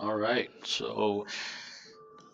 Alright, so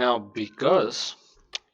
Now because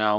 Now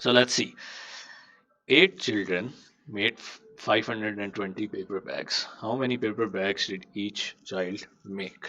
So let's see. 8 children made 520 paper bags. How many paper bags did each child make?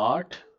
8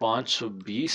520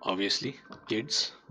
obviously kids,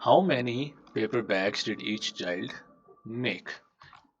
How many paper bags did each child make?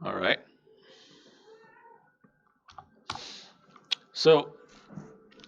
alright, so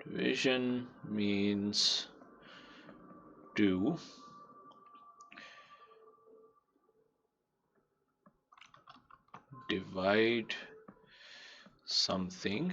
Division means to divide something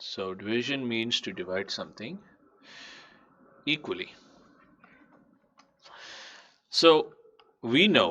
So division means to divide something equally. So we know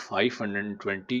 520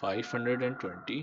520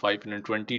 520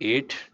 8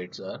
8s are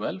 12.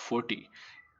40.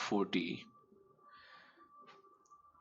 40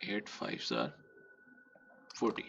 8 5s are 40.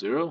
0,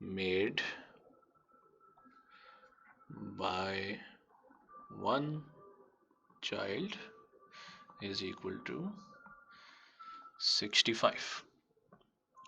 made by one child is equal to 65.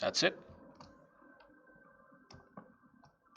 That's it.